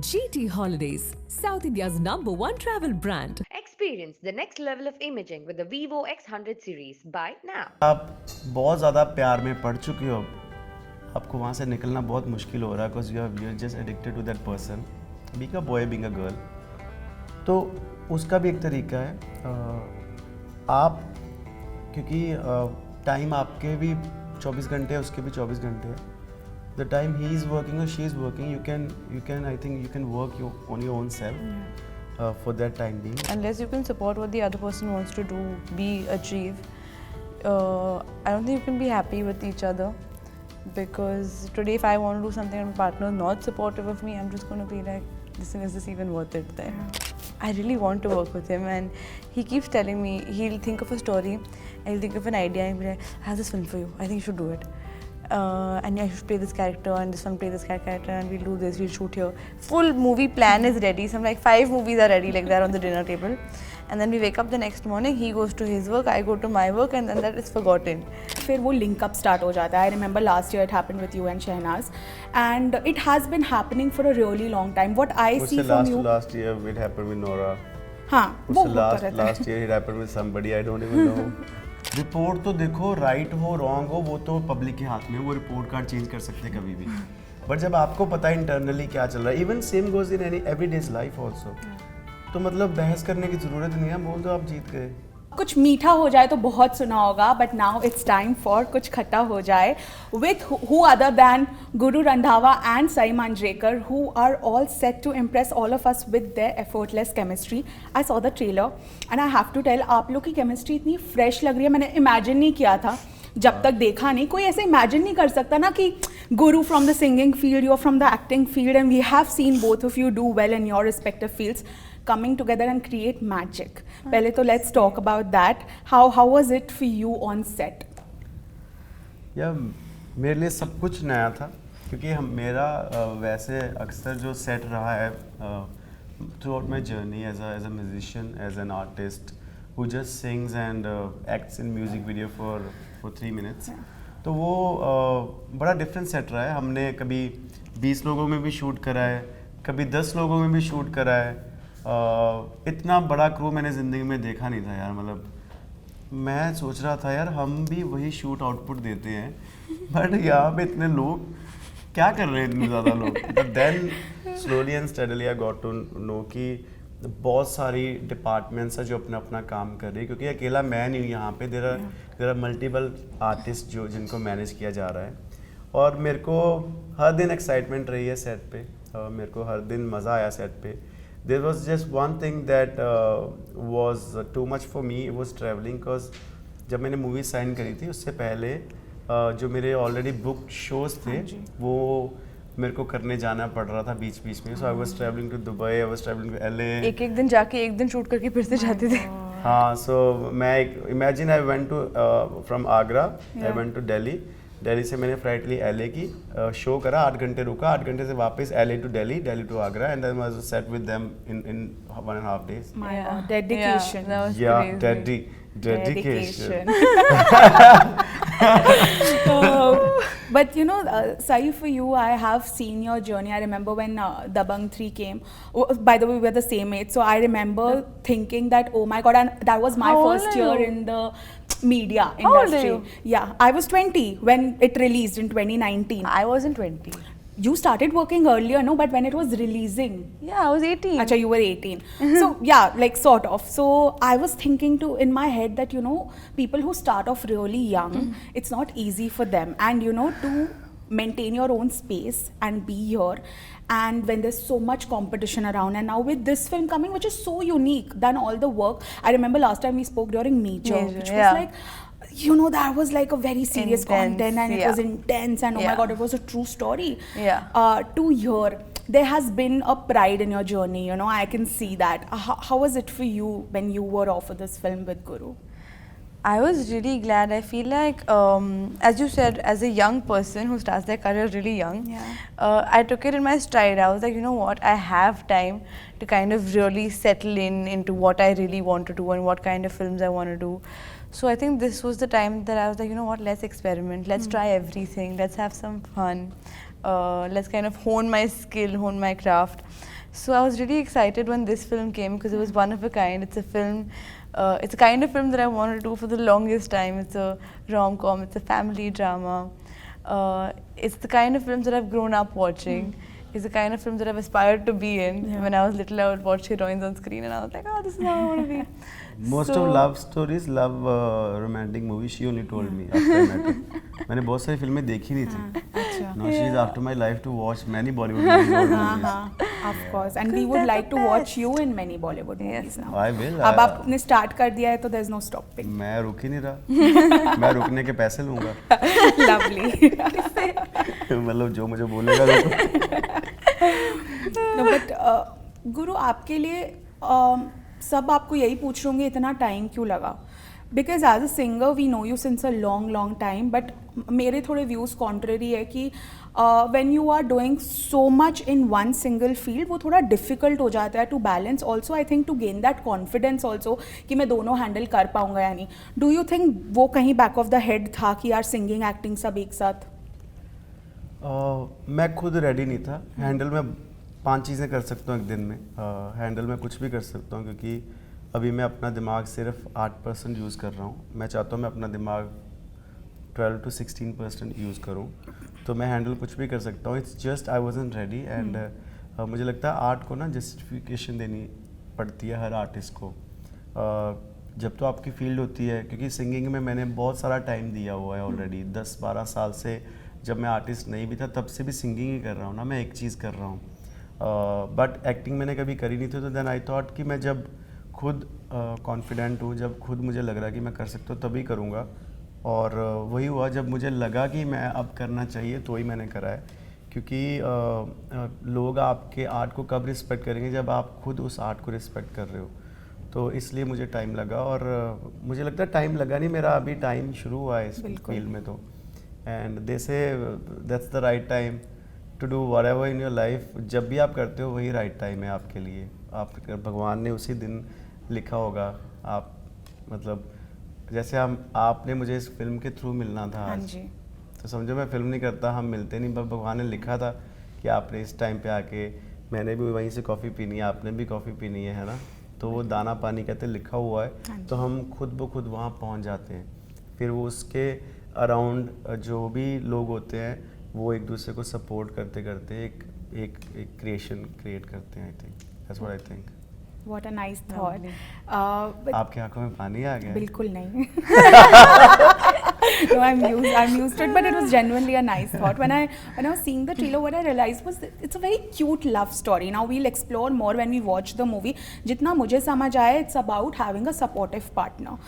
GT Holidays, South India's #1 travel brand. Experience the next level of imaging with the Vivo X100 series. Buy now. आप बहुत ज़्यादा प्यार में पड़ चुके हो, आपको वहाँ से निकलना बहुत मुश्किल हो रहा है because you are just addicted to that person, being a boy being a girl. तो उसका भी एक तरीका है, आप क्योंकि टाइम आपके भी 24 घंटे है, उसके भी 24 घंटे है। The time he is working और she is working, you can I think you can work on your own self for that time being. Unless you can support what the other person wants to do, achieve, I don't think you can be happy with each other. Because today, if I want to do something and my partner is not supportive of me, I'm just going to be like, listen, is this even worth it then? I really want to work with him, and he keeps telling me, he'll think of a story, and he'll think of an idea, and he'll be like, I have this film for you, I think you should do it. And I should play this character, and this one play this character, and we'll do this, we'll shoot here. Full movie plan is ready. Some like 5 movies are ready like that on the dinner table. And then we wake up the next morning, he goes to his work, I go to my work, and then that is forgotten. फिर वो link up start हो जाता है। I remember last year it happened with you and Shehnaaz, and it has been happening for a really long time. What I see from you, Last year it happened with Nora. हाँ वो होता रहता है। last year it happened with somebody I don't even know. Report तो देखो, right हो wrong हो वो तो पब्लिक के हाथ में, वो रिपोर्ट कार्ड चेंज कर सकते हैं कभी भी। बट जब आपको पता है इंटरनली क्या चल रहा है, even same goes in any everyday life also, तो मतलब बहस करने की जरूरत नहीं है, बोल दो आप जीत गए। कुछ मीठा हो जाए तो बहुत सुना होगा, but now it's time for कुछ खट्टा हो जाए with who other than Guru Randhawa and Sai Manjrekar, who are all set to impress all of us with their effortless chemistry. I saw the trailer and I have to tell, आप लोग की chemistry इतनी fresh लग रही है, मैंने इमेजिन नहीं किया था जब तक देखा नहीं। कोई ऐसे इमेजिन नहीं कर सकता ना कि Guru from the singing field, you are from the acting field, and we have seen both of you do well in your respective fields, coming together and create magic. पहले तो let's talk about that. How was it for you on set? या मेरे लिए सब कुछ नया था, क्योंकि मेरा वैसे अक्सर जो सेट रहा है throughout my journey as a musician, as an artist who just sings and acts in music video for 3 minutes. तो वो बड़ा डिफरेंट सेट रहा है। हमने कभी 20 लोगों में भी शूट करा है, कभी 10 लोगों में भी शूट करा है। इतना बड़ा क्रू मैंने ज़िंदगी में देखा नहीं था यार। मतलब मैं सोच रहा था यार हम भी वही शूट आउटपुट देते हैं, बट यहाँ पे इतने लोग क्या कर रहे हैं, इतने ज़्यादा लोग। But then slowly and steadily I got to know कि बहुत सारी डिपार्टमेंट्स हैं जो अपना अपना काम कर रही है, क्योंकि अकेला मैं नहीं हूँ यहाँ पे। देर आर मल्टीपल आर्टिस्ट जो जिनको मैनेज किया जा रहा है। और मेरे को हर दिन एक्साइटमेंट रही है सेट पे, मेरे को हर दिन मज़ा आया सेट पे। There was just one thing that was too much for me, it was traveling, because जब मैंने मूवी साइन करी थी उससे पहले जो मेरे ऑलरेडी बुक शोज थे वो मेरे को करने जाना पड़ रहा था बीच बीच में। So I was travelling to Dubai, I was travelling to LA. एक दिन जाके एक दिन शूट करके फिर से जाते थे। हाँ, सो मैं imagine I went to from Agra, I went to Delhi से मैंने फ्लाइट ली एलए की, शो करा, 8 घंटे रुका, 8 घंटे से वापस LA to Delhi to Agra, and then was set with them in 1.5 days. My God, dedication. Yeah, that was Yeah, crazy. dedication. But you know, Sai, for you, I have seen your journey. I remember when Dabangg 3 came. Oh, by the way, we were the same age, so I remember thinking that, oh my God, and that was my How old first are year you? in the media How old are industry. you? Yeah, I was 20 when it released in 2019. I wasn't 20. You started working earlier, no? But when it was releasing, Yeah, I was 18. Acha, you were 18. So yeah, like sort of. So I was thinking in my head that, you know, people who start off really young, it's not easy for them, and you know, to maintain your own space and be here, and when there's so much competition around, and now with this film coming, which is so unique, done all the work. I remember last time we spoke during Major, which was yeah. like, you know, that was like a very serious Intense, content, and it yeah. was intense, and oh my Yeah. God, it was a true story. Yeah. To hear, there has been a pride in your journey, you know, I can see that. How was it for you when you were offered this film with Guru? I was really glad. I feel like, as you said, as a young person who starts their career really young, I took it in my stride. I was like, you know what, I have time to kind of really settle into what I really want to do and what kind of films I want to do. So I think this was the time that I was like, you know what, let's experiment, let's try everything, let's have some fun, let's kind of hone my skill, hone my craft. So I was really excited when this film came because it was one of a kind. It's a film, it's a kind of film that I wanted to do for the longest time. It's a rom-com, it's a family drama. It's the kind of films that I've grown up watching. It's the kind of film that I've aspired to be in. When I was little, I would watch heroines on screen and I was like, oh, this is how I want to be. Most of love stories, love romantic movies, she only told me after I met her. मैंने बहुत सारी फिल्में देखी नहीं थी. Now she is after my life to watch many Bollywood movies. Old movies. Of course, and we would like to watch you in many Bollywood movies now. I will. अब आपने start कर दिया है तो there is no stopping. मैं रुक ही नहीं रहा. मैं रुकने के पैसे लूँगा. Lovely. मतलब जो मुझे बोलेगा No, but गुरु आपके लिए सब आपको यही पूछ रहे होंगे इतना टाइम क्यों लगा? Because as a singer we know you since a long time, but मेरे थोड़े व्यूज़ कॉन्ट्ररी है कि when you are doing so much in one single field वो थोड़ा डिफिकल्ट हो जाता है to balance. Also I think to gain that confidence also कि मैं दोनों हैंडल कर पाऊंगा या नहीं. डू यू थिंक वो कहीं बैक ऑफ द हेड था कि यार सिंगिंग एक्टिंग सब एक साथ? मैं खुद रेडी नहीं था. हैंडल में 5 चीज़ें कर सकता हूँ एक दिन में. हैंडल में कुछ भी कर सकता हूँ क्योंकि अभी मैं अपना दिमाग सिर्फ 8% यूज़ कर रहा हूँ. मैं चाहता हूँ मैं अपना दिमाग 12 to 16% यूज़ करूँ, तो मैं हैंडल कुछ भी कर सकता हूँ. It's just I wasn't ready. And मुझे लगता है आर्ट को ना जस्टिफिकेशन देनी पड़ती है हर आर्टिस्ट को. जब तो आपकी फील्ड होती है, क्योंकि सिंगिंग में मैंने बहुत सारा टाइम दिया हुआ है ऑलरेडी. 10-12 साल से जब मैं आर्टिस्ट नहीं भी था तब से भी सिंगिंग ही कर रहा हूँ ना. मैं एक चीज़ कर रहा हूँ. बट एक्टिंग मैंने कभी करी नहीं थी. तो देन आई थॉट कि मैं जब खुद कॉन्फिडेंट हूँ, जब खुद मुझे लग रहा है कि मैं कर सकता हूँ तभी करूँगा. और वही हुआ, जब मुझे लगा कि मैं अब करना चाहिए तो ही मैंने करा है. क्योंकि लोग आपके आर्ट को कब रिस्पेक्ट करेंगे जब आप खुद उस आर्ट को रिस्पेक्ट कर रहे हो. तो इसलिए मुझे टाइम लगा. और मुझे लगता है टाइम लगा नहीं, मेरा अभी टाइम शुरू हुआ है इस फील्ड में. तो and they say that's the right time to do whatever in your life. जब भी आप करते हो वही राइट टाइम है आपके लिए. आप भगवान ने उसी दिन लिखा होगा. आप मतलब जैसे आपने मुझे इस फिल्म के थ्रू मिलना था आज, तो समझो मैं फिल्म नहीं करता, हम मिलते नहीं, बस भगवान ने लिखा था कि आपने इस टाइम पे आके, मैंने भी वहीं से कॉफ़ी पीनी है, आपने भी कॉफ़ी पीनी है ना. तो वो दाना पानी कहते लिखा हुआ है, तो हम खुद ब खुद वहाँ पहुँच जाते हैं. फिर वो उसके अराउंड जो भी लोग होते हैं वो एक दूसरे को सपोर्ट करते करते एक क्रिएशन क्रिएट करते हैं. I think that's what I think. What a nice thought. आपकी आंखों में पानी आ गया? बिल्कुल नहीं. No, I'm used to it, but it was genuinely a nice thought. When I was seeing the trailer, what I realized was it's a very cute love story. Now we'll explore more when we watch the movie. जितना मुझे समझ आया, it's about having a supportive partner.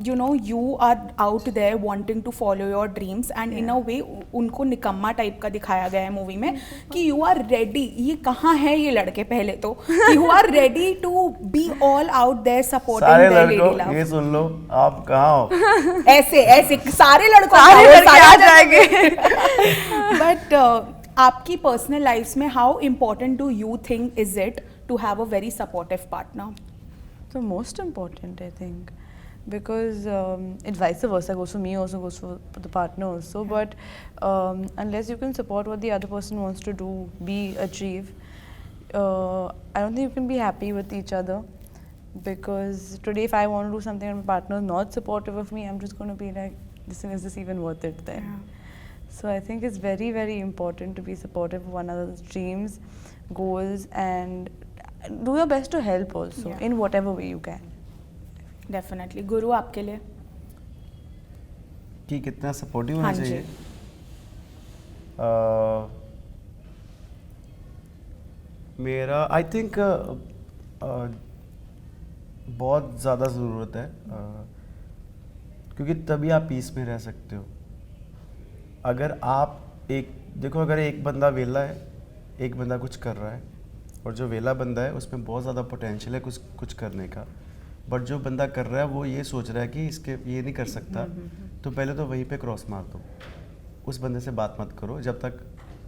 You know, you are out there wanting to follow your dreams, and in a way उनको निकम्मा type का दिखाया गया है मूवी में कि you are ready. ये कहाँ है ये लड़के पहले तो? You are ready to be all out there supporting their lady love. सारे लड़कों ये सुन लो, आप कहाँ हो? ऐसे सारे लड़कों आ जाएंगे. बट आपकी पर्सनल लाइफ में how important do you think is it to have a very supportive partner? So most important, I think, because it vice versa goes for me also, goes for the partner also. But unless you can support what the other person wants to do, achieve, I don't think you can be happy with each other. Because today, if I want to do something and my partner is not supportive of me, I'm just going to be like, listen, is this even worth it then? So I think it's very, very important to be supportive of one another's dreams, goals, and do your best to help also in whatever way you can. Definitely. गुरु आपके लिए कि कितना supportive होना चाहिए? मेरा I think बहुत ज़्यादा ज़रूरत है, क्योंकि तभी आप पीस में रह सकते हो. अगर आप देखो, अगर एक बंदा वेला है, एक बंदा कुछ कर रहा है, और जो वेला बंदा है उसमें बहुत ज़्यादा पोटेंशियल है कुछ करने का, बट जो बंदा कर रहा है वो ये सोच रहा है कि इसके ये नहीं कर सकता, तो पहले तो वहीं पे क्रॉस मार दो. उस बंदे से बात मत करो जब तक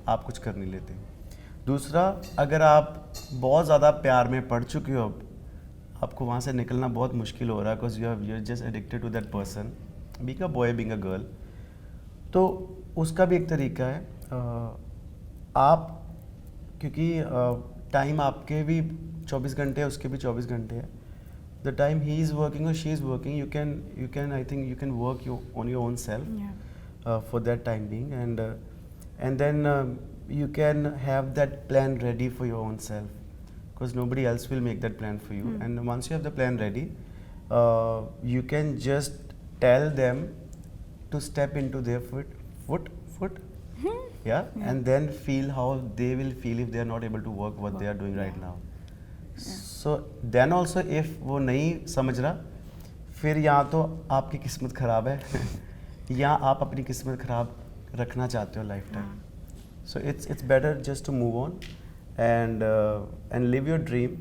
आप कुछ कर नहीं लेते. दूसरा, अगर आप बहुत ज़्यादा प्यार में पड़ चुके हो, अब आपको वहाँ से निकलना बहुत मुश्किल हो रहा है, because you are just addicted to that person, being a boy being a girl. तो उसका भी एक तरीका है. आप क्योंकि टाइम आपके भी 24 घंटे है, उसके भी 24 घंटे है. The time he is working or she is working, you can I think you can work on your own self for that time being, and then you can have that plan ready for your own self, because nobody else will make that plan for you. And once you have the plan ready, you can just tell them to step into their foot, and then feel how they will feel if they are not able to work what they are doing right now. So then also if वो नहीं समझ रहा, फिर या तो आपकी किस्मत ख़राब है या आप अपनी किस्मत ख़राब रखना चाहते हो lifetime. So it's better just to move on and live your dream,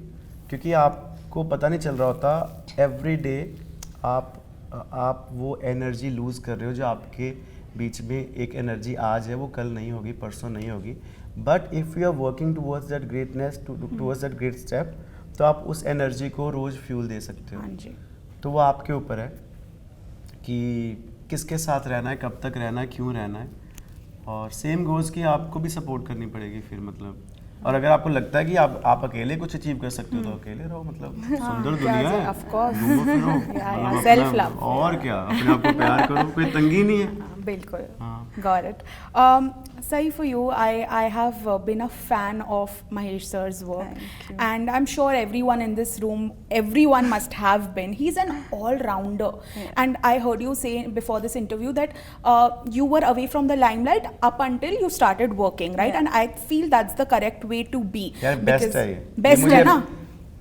क्योंकि आपको पता नहीं चल रहा होता एवरी डे आप वो एनर्जी लूज़ कर रहे हो जो आपके बीच में एक एनर्जी आज है, वो कल नहीं होगी, परसों नहीं होगी. But if you are working towards that greatness, towards that great step, तो आप उस एनर्जी को रोज़ फ्यूल दे सकते हो. हाँ जी. तो वो आपके ऊपर है कि किसके साथ रहना है, कब तक रहना है, क्यों रहना है. और सेम गोज़ कि आपको भी सपोर्ट करनी पड़ेगी फिर, मतलब. और अगर आपको लगता है कि आप अकेले कुछ अचीव कर सकते हो तो अकेले रहो, मतलब. सुंदर दुनिया है, of course. घूमो फिरो, मतलब self अपना- love. और क्या, अपने आप को प्यार करो, कोई तंगी नहीं है. बिल्कुल. हाँ. Got it. Sai, for you, I have been a fan of Mahesh sir's work. Thank you. And I'm sure everyone in this room, everyone must have been. He's an all-rounder. Yeah. And I heard you say before this interview that you were away from the limelight up until you started working, right? Yeah. And I feel that's the correct way to be. यार Because best है ये. Best मुझे है ना?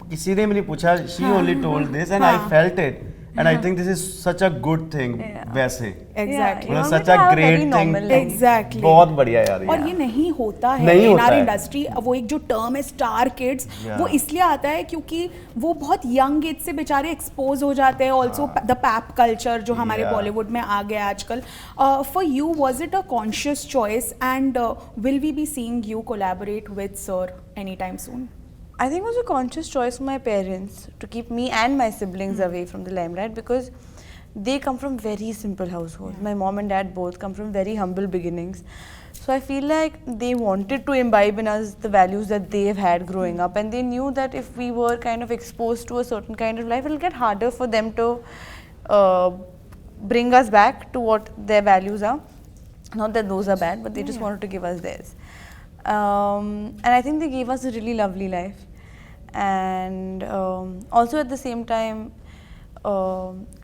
किसी ने भी नहीं पूछा, she only told this and I हाँ. felt it. And I think this is such a good thing. Yeah. वैसे Exactly. You मतलब want such me a to have a great very thing. normal life. Exactly. बहुत बढ़िया यार. और ये नहीं होता है नहीं इन होता आर है. इंडस्ट्री. वो एक जो टर्म है स्टार किड्स, Yeah. वो इसलिए आता है क्योंकि वो बहुत यंग एज से बेचारे एक्सपोज हो जाते हैं. ऑल्सो द पैप कल्चर जो हमारे Yeah. बॉलीवुड में आ गया आजकल. For you was it a conscious choice and will we be seeing you collaborate with sir any time soon? I think it was a conscious choice of my parents to keep me and my siblings away from the limelight, because they come from very simple households. My mom and dad both come from very humble beginnings. So I feel like they wanted to imbibe in us the values that they have had growing up, and they knew that if we were kind of exposed to a certain kind of life, it will get harder for them to bring us back to what their values are. Not that those are bad, but they just wanted to give us theirs. And I think they gave us a really lovely life, and also at the same time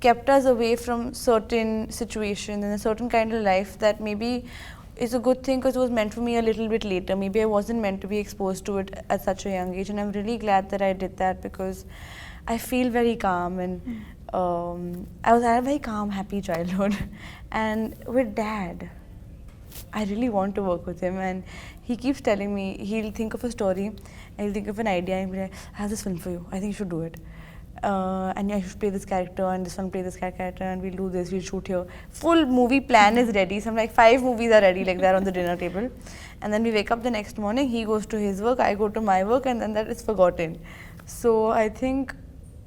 kept us away from certain situations and a certain kind of life that maybe is a good thing, because it was meant for me a little bit later. Maybe I wasn't meant to be exposed to it at such a young age, and I'm really glad that I did that, because I feel very calm, and I had a very calm, happy childhood. And with Dad, I really want to work with him, and he keeps telling me, he'll think of a story and he'll think of an idea and he'll be like, I have this film for you, I think you should do it. And you should play this character, and this one play this character, and we'll do this, we'll shoot here. Full movie plan is ready. Some like 5 movies are ready like that on the dinner table. And then we wake up the next morning, he goes to his work, I go to my work, and then that is forgotten. So I think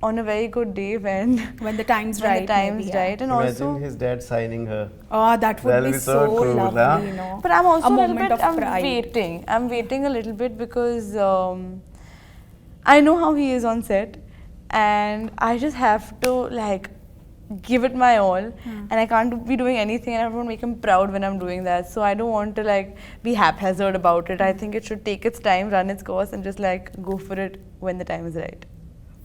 on a very good day when the time's when right. the time's maybe, yeah. right, and Imagine also his dad signing her. Oh, that would That'll be be so cool, lovely, huh? you know. But I'm also a a little moment bit, of I'm pride. waiting. I'm waiting a little bit because I know how he is on set, and I just have to like give it my all, and I can't be doing anything, and I don't make him proud when I'm doing that. So I don't want to like be haphazard about it. I think it should take its time, run its course, and just like go for it when the time is right.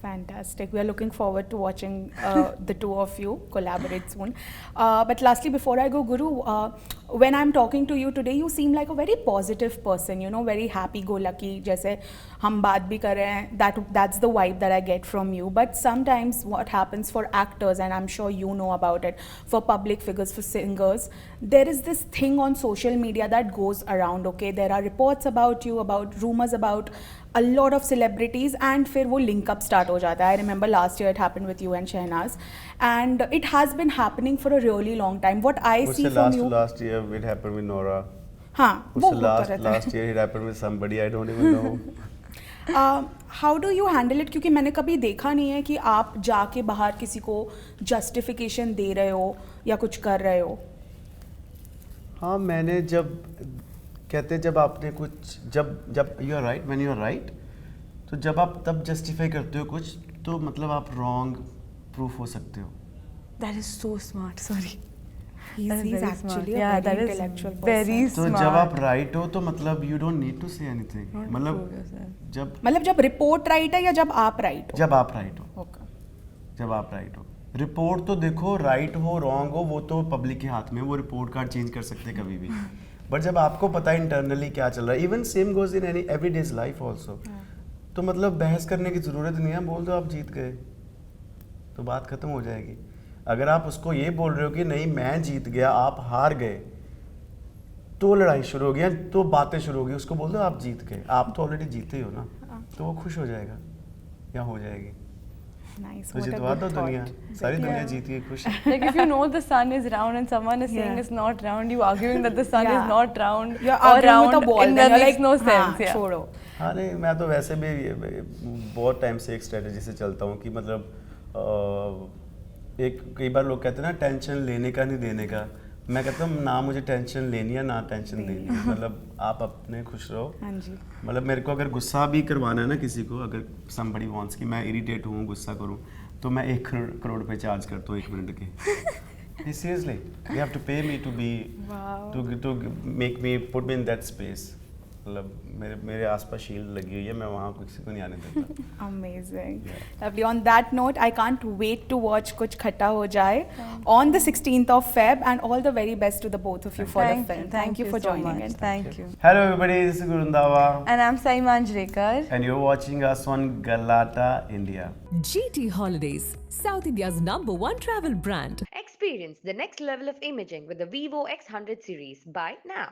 Fantastic. We are looking forward to watching the two of you collaborate soon. But lastly, before I go, Guru, when I'm talking to you today, you seem like a very positive person, you know, very happy-go-lucky. जैसे हम बात भी कर रहे हैं, that's the vibe that I get from you. But sometimes what happens for actors, and I'm sure you know about it, for public figures, for singers, there is this thing on social media that goes around, okay? There are reports about you, about rumors about a lot of celebrities, and फिर वो link up start हो जाता है. I remember last year it happened with you and Shehnaz, and it has been happening for a really long time. What I see from you, last year it happened with Nora. हाँ, वो होता last रहता है. last year it happened with somebody I don't even know. How do you handle it? क्योंकि मैंने कभी देखा नहीं है कि आप जाके बाहर किसी को justification दे रहे हो या कुछ कर रहे हो. हाँ, मैंने जब कहते जब आपने कुछ जब you are right, when you are right, तो जब आप तब जस्टिफाई करते हो कुछ, तो मतलब आप रॉन्ग प्रूफ हो सकते हो. That is so smart. Sorry. He's very smart. actually a Yeah, very that is intellectual very person. तो smart. जब आप राइट हो तो मतलब you don't need to say anything. Don't मतलब prove yourself. जब जब रिपोर्ट राइट है या जब आप राइट हो? जब आप राइट हो, Okay. जब आप राइट हो. रिपोर्ट तो देखो, राइट हो रॉन्ग हो वो तो पब्लिक के हाथ में, वो रिपोर्ट कार्ड चेंज कर सकते हैं कभी भी. बट जब आपको पता है इंटरनली क्या चल रहा है, even same goes in any everyday life also, तो मतलब बहस करने की ज़रूरत नहीं है. बोल दो आप जीत गए तो बात खत्म हो जाएगी. अगर आप उसको ये बोल रहे हो कि नहीं मैं जीत गया आप हार गए, तो लड़ाई शुरू हो गई, तो बातें शुरू हो गई. उसको बोल दो आप जीत गए, आप तो ऑलरेडी जीते ही हो ना, तो वो खुश हो जाएगा या हो जाएगी. Nice. तो What a जितवा good दो दुनिया, thought. सारी दुनिया जीती है, खुश है. Like if you know the sun is round and someone is saying Yeah. it's not round, you arguing that the sun Yeah. is not round You're or arguing round, with a ball. and then that you're makes like, no हाँ, sense. Yeah. छोड़ो. हाँ नहीं, मैं तो वैसे भी बहुत time से एक स्ट्रेटजी से चलता हूँ कि मतलब एक कई बार लोग कहते हैं ना टेंशन लेने का नहीं देने का. मैं कहता हूँ ना मुझे टेंशन लेनी है ना टेंशन देनी है. मतलब आप अपने खुश रहो. हाँ जी. मतलब मेरे को अगर गुस्सा भी करवाना है ना किसी को, अगर somebody wants कि मैं इरिटेट हूँ गुस्सा करूँ, तो मैं 1 करोड़ पे चार्ज करता हूँ 1 मिनट के. Seriously you have to pay me to be to make me put me in that space. मतलब मेरे आसपास शील्ड लगी हुई है, मैं वहाँ किसी को नहीं आने देता. Amazing. Lovely. On that note, I can't wait to watch Kuch Khatta Ho Jaye on the 16th of Feb, and all the very best to the both of you for the film. Thank you for so joining much. in. Thank you. Hello everybody, this is Guru Randhawa And I'm Sai Manjrekar. and you're watching us on Galata, India. GT Holidays, South India's #1 travel brand. Experience the next level of imaging with the Vivo X100 series. Buy now.